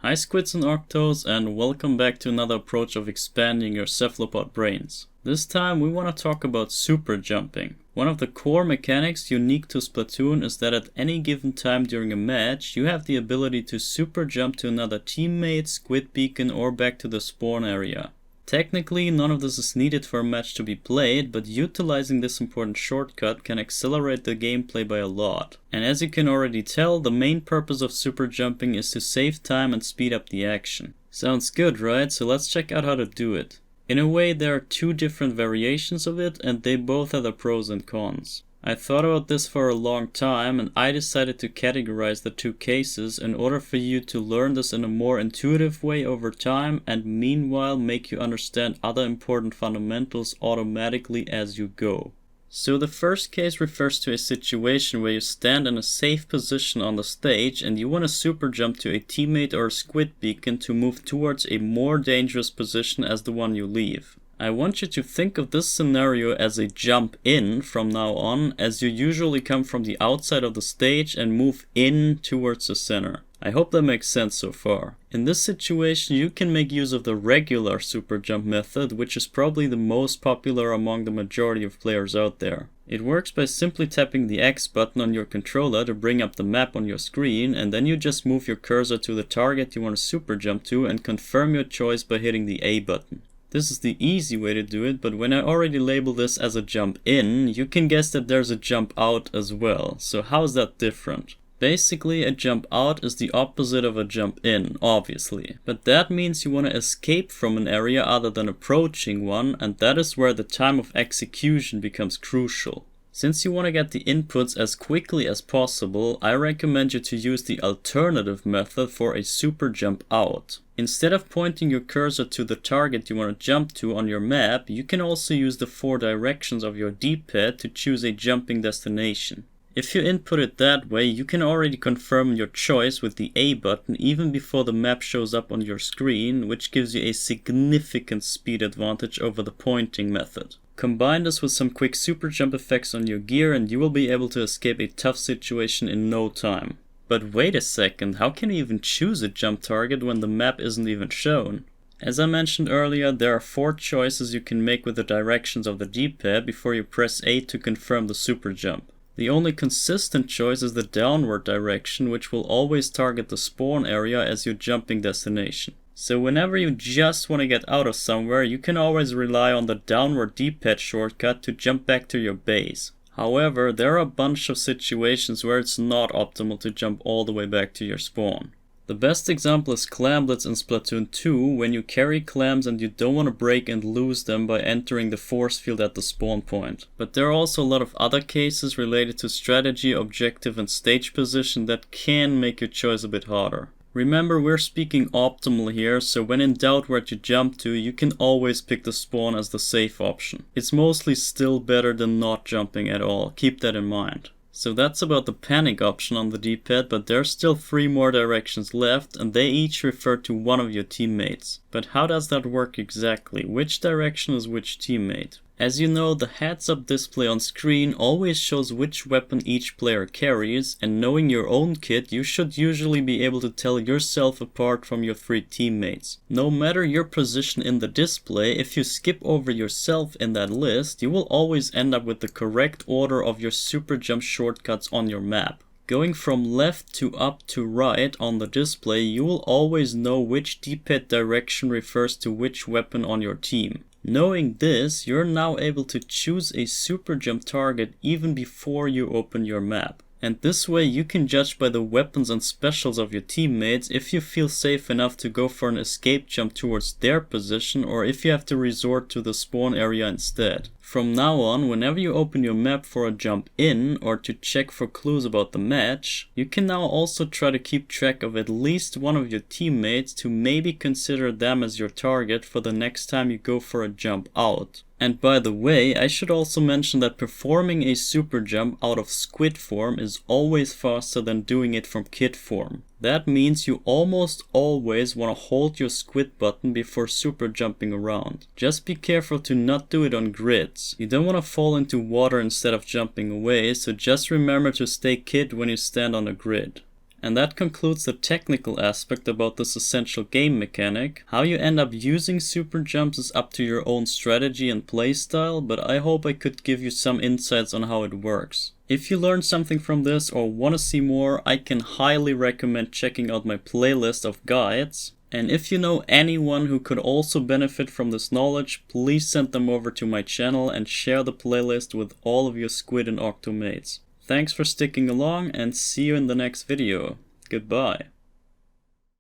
Hi Squids and Octos, and welcome back to another approach of expanding your cephalopod brains. This time we want to talk about super jumping. One of the core mechanics unique to Splatoon is that at any given time during a match, you have the ability to super jump to another teammate, squid beacon, or back to the spawn area. Technically, none of this is needed for a match to be played, but utilizing this important shortcut can accelerate the gameplay by a lot. And as you can already tell, the main purpose of super jumping is to save time and speed up the action. Sounds good, right? So let's check out how to do it. In a way, there are two different variations of it, and they both have their pros and cons. I thought about this for a long time, and I decided to categorize the two cases in order for you to learn this in a more intuitive way over time and meanwhile make you understand other important fundamentals automatically as you go. So the first case refers to a situation where you stand in a safe position on the stage and you want to super jump to a teammate or a squid beacon to move towards a more dangerous position as the one you leave. I want you to think of this scenario as a jump in from now on, as you usually come from the outside of the stage and move in towards the center. I hope that makes sense so far. In this situation, you can make use of the regular super jump method, which is probably the most popular among the majority of players out there. It works by simply tapping the X button on your controller to bring up the map on your screen, and then you just move your cursor to the target you want to super jump to and confirm your choice by hitting the A button. This is the easy way to do it, but when I already label this as a jump in, you can guess that there's a jump out as well. So how is that different? Basically, a jump out is the opposite of a jump in, obviously. But that means you want to escape from an area other than approaching one, and that is where the time of execution becomes crucial. Since you want to get the inputs as quickly as possible, I recommend you to use the alternative method for a super jump out. Instead of pointing your cursor to the target you want to jump to on your map, you can also use the 4 directions of your D-pad to choose a jumping destination. If you input it that way, you can already confirm your choice with the A button even before the map shows up on your screen, which gives you a significant speed advantage over the pointing method. Combine this with some quick super jump effects on your gear and you will be able to escape a tough situation in no time. But wait a second, how can you even choose a jump target when the map isn't even shown? As I mentioned earlier, there are 4 choices you can make with the directions of the D-pad before you press A to confirm the super jump. The only consistent choice is the downward direction, which will always target the spawn area as your jumping destination. So whenever you just want to get out of somewhere, you can always rely on the downward D-pad shortcut to jump back to your base. However, there are a bunch of situations where it's not optimal to jump all the way back to your spawn. The best example is clamblets in Splatoon 2, when you carry clams and you don't want to break and lose them by entering the force field at the spawn point. But there are also a lot of other cases related to strategy, objective and stage position that can make your choice a bit harder. Remember, we're speaking optimal here, so when in doubt where to jump to, you can always pick the spawn as the safe option. It's mostly still better than not jumping at all, keep that in mind. So that's about the panic option on the D-pad, but there's still 3 more directions left and they each refer to one of your teammates. But how does that work exactly? Which direction is which teammate? As you know, the heads-up display on screen always shows which weapon each player carries, and knowing your own kit, you should usually be able to tell yourself apart from your 3 teammates. No matter your position in the display, if you skip over yourself in that list, you will always end up with the correct order of your super jump shortcuts on your map. Going from left to up to right on the display, you will always know which D-pad direction refers to which weapon on your team. Knowing this, you're now able to choose a super jump target even before you open your map. And this way you can judge by the weapons and specials of your teammates if you feel safe enough to go for an escape jump towards their position or if you have to resort to the spawn area instead. From now on, whenever you open your map for a jump in or to check for clues about the match, you can now also try to keep track of at least one of your teammates to maybe consider them as your target for the next time you go for a jump out. And by the way, I should also mention that performing a super jump out of squid form is always faster than doing it from kid form. That means you almost always want to hold your squid button before super jumping around. Just be careful to not do it on grids. You don't want to fall into water instead of jumping away, so just remember to stay kid when you stand on a grid. And that concludes the technical aspect about this essential game mechanic. How you end up using super jumps is up to your own strategy and playstyle, but I hope I could give you some insights on how it works. If you learned something from this or want to see more, I can highly recommend checking out my playlist of guides. And if you know anyone who could also benefit from this knowledge, please send them over to my channel and share the playlist with all of your Squid and Octo mates. Thanks for sticking along and see you in the next video. Goodbye.